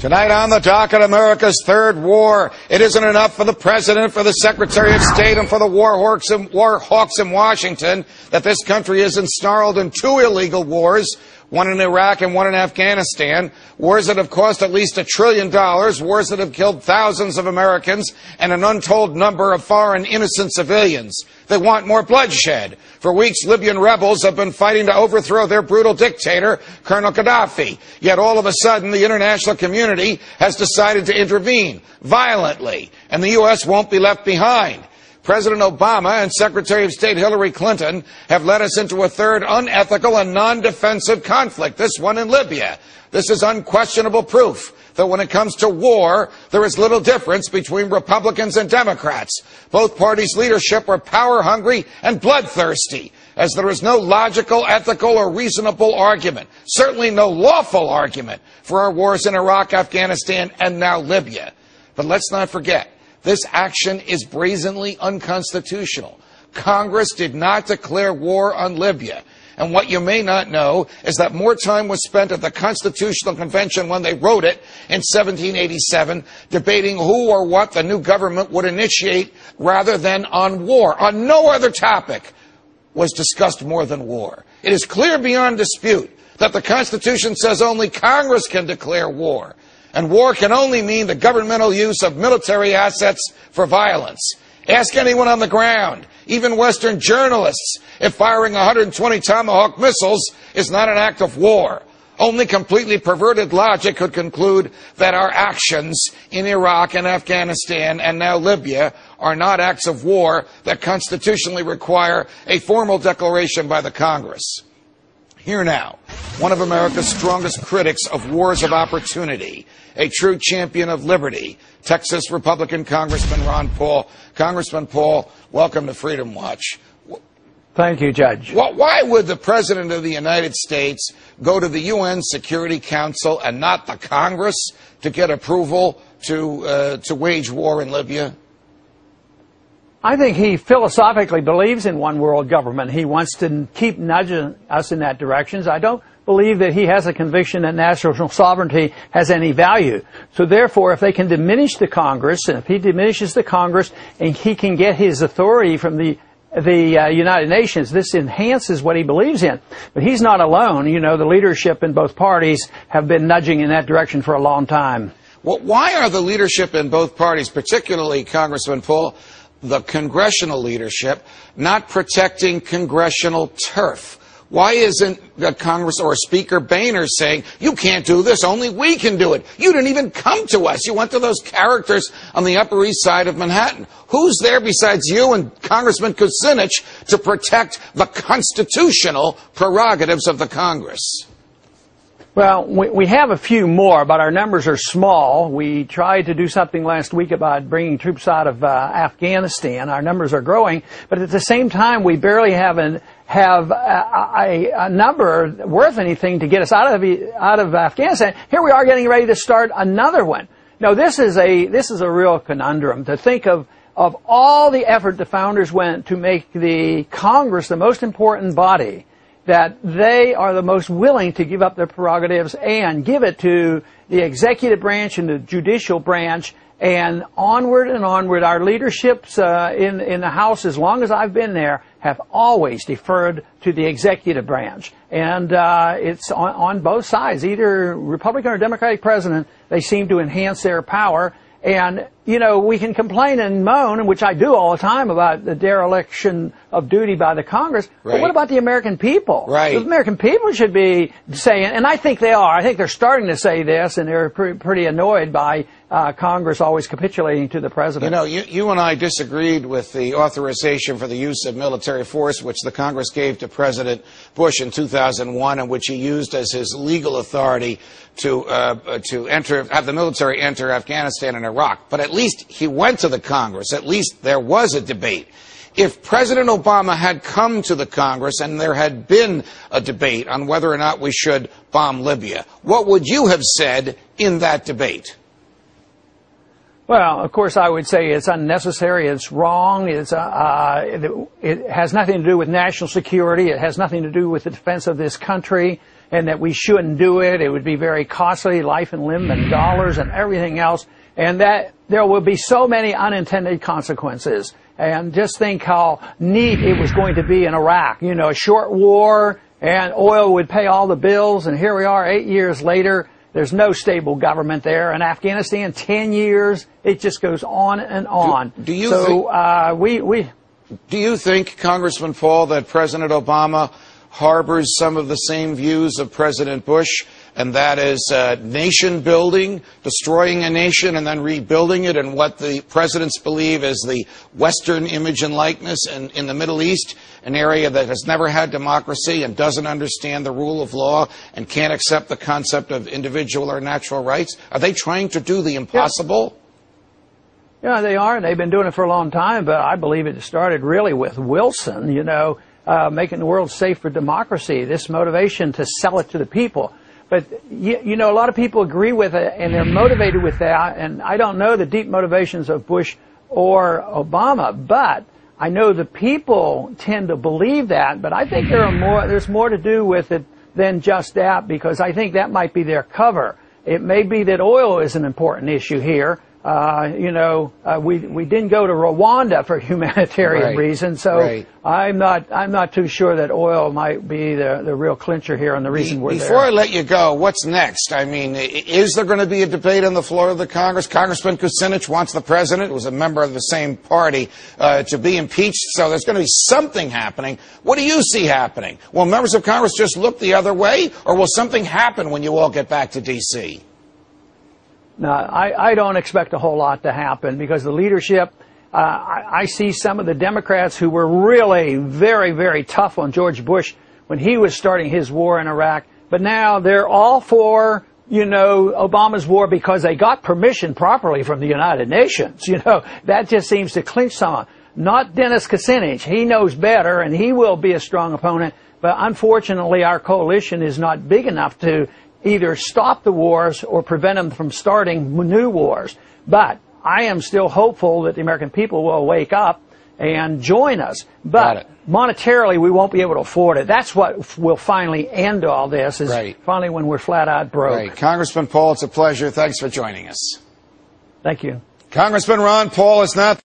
Tonight on the docket, America's third war. It isn't enough for the president, for the secretary of state, and for the war hawks in Washington that this country is ensnarled in two illegal wars, one in Iraq and one in Afghanistan, wars that have cost at least $1 trillion, wars that have killed thousands of Americans and an untold number of foreign innocent civilians. They want more bloodshed. For weeks, Libyan rebels have been fighting to overthrow their brutal dictator, Colonel Gaddafi. Yet all of a sudden, the international community has decided to intervene violently, and the U.S. won't be left behind. President Obama and Secretary of State Hillary Clinton have led us into a third unethical and non-defensive conflict, this one in Libya. This is unquestionable proof that when it comes to war, there is little difference between Republicans and Democrats. Both parties' leadership are power-hungry and bloodthirsty, as there is no logical, ethical, or reasonable argument, certainly no lawful argument, for our wars in Iraq, Afghanistan, and now Libya. But let's not forget, this action is brazenly unconstitutional. Congress did not declare war on Libya. And what you may not know is that more time was spent at the Constitutional Convention when they wrote it in 1787 debating who or what the new government would initiate rather than on war. On no other topic was discussed more than war. It is clear beyond dispute that the Constitution says only Congress can declare war. And war can only mean the governmental use of military assets for violence. Ask anyone on the ground, even Western journalists, if firing 120 Tomahawk missiles is not an act of war. Only completely perverted logic could conclude that our actions in Iraq and Afghanistan and now Libya are not acts of war that constitutionally require a formal declaration by the Congress. Here now, one of America's strongest critics of wars of opportunity, a true champion of liberty, Texas Republican Congressman Ron Paul. Congressman Paul, welcome to Freedom Watch. Thank you, Judge. Why would the President of the United States go to the UN Security Council and not the Congress to get approval to wage war in Libya? I think he philosophically believes in one world government. He wants to keep nudging us in that direction. I don't believe that he has a conviction that national sovereignty has any value. So therefore, if they can diminish the Congress, and if he diminishes the Congress and he can get his authority from the United Nations, this enhances what he believes in. But he's not alone. You know, the leadership in both parties have been nudging in that direction for a long time. Well, why are the leadership in both parties, particularly Congressman Paul, the congressional leadership, not protecting congressional turf? Why isn't Congress or Speaker Boehner saying, you can't do this, only we can do it? You didn't even come to us. You went to those characters on the Upper East Side of Manhattan. Who's there besides you and Congressman Kucinich to protect the constitutional prerogatives of the Congress? Well, we have a few more, but our numbers are small. We tried to do something last week about bringing troops out of Afghanistan. Our numbers are growing, but at the same time, we barely have a number worth anything to get us out of Afghanistan. Here we are getting ready to start another one. No, this is a real conundrum to think of all the effort the founders went to make the Congress the most important body, that they are the most willing to give up their prerogatives and give it to the executive branch and the judicial branch, and onward and onward. Our leaderships in the House, as long as I've been there, have always deferred to the executive branch. And it's on both sides, either Republican or Democratic president, they seem to enhance their power. And, you know, we can complain and moan, which I do all the time, about the dereliction of duty by the Congress. Right. But what about the American people? Right. The American people should be saying, and I think they are. I think they're starting to say this, and they're pretty annoyed by Congress always capitulating to the president. You know, you and I disagreed with the authorization for the use of military force, which the Congress gave to President Bush in 2001, and which he used as his legal authority to have the military enter Afghanistan and Iraq. But at least he went to the Congress. At least there was a debate. If President Obama had come to the Congress and there had been a debate on whether or not we should bomb Libya, what would you have said in that debate? Well, of course, I would say it's unnecessary, it's wrong, it has nothing to do with national security, it has nothing to do with the defense of this country. and that we shouldn't do it. It would be very costly, life and limb and dollars and everything else, and that there will be so many unintended consequences. And just think how neat it was going to be in Iraq. You know, a short war, and oil would pay all the bills, and here we are 8 years later. There's no stable government there. In Afghanistan, 10 years, it just goes on and on. Do you think, Congressman Paul, that President Obama harbors some of the same views of President Bush, and that is nation building, destroying a nation and then rebuilding it, and what the presidents believe is the Western image and likeness in the Middle East, an area that has never had democracy and doesn't understand the rule of law and can't accept the concept of individual or natural rights? Are they trying to do the impossible? Yeah, they are. They've been doing it for a long time, but I believe it started really with Wilson, you know, making the world safe for democracy, this motivation to sell it to the people. But, you know, a lot of people agree with it, and they're motivated with that, and I don't know the deep motivations of Bush or Obama, but I know the people tend to believe that, but I think there's more to do with it than just that, because I think that might be their cover. It may be that oil is an important issue here. You know, we didn't go to Rwanda for humanitarian reasons, so I'm not too sure that oil might be the real clincher here and the reason we're there. Before I let you go, what's next? I mean, is there going to be a debate on the floor of the Congress? Congressman Kucinich wants the president, who was a member of the same party, to be impeached, so there's going to be something happening. What do you see happening? Will members of Congress just look the other way, or will something happen when you all get back to D.C.? No, I don't expect a whole lot to happen, because the leadership, I see some of the Democrats who were really very, very tough on George Bush when he was starting his war in Iraq, but now they're all for, you know, Obama's war because they got permission properly from the United Nations. You know, that just seems to clinch someone. Not Dennis Kucinich. He knows better, and he will be a strong opponent, but unfortunately our coalition is not big enough to either stop the wars or prevent them from starting new wars. But I am still hopeful that the American people will wake up and join us. But monetarily, we won't be able to afford it. That's what will finally end all this, is finally when we're flat out broke. Congressman Paul, it's a pleasure. Thanks for joining us. Thank you. Congressman Ron Paul is not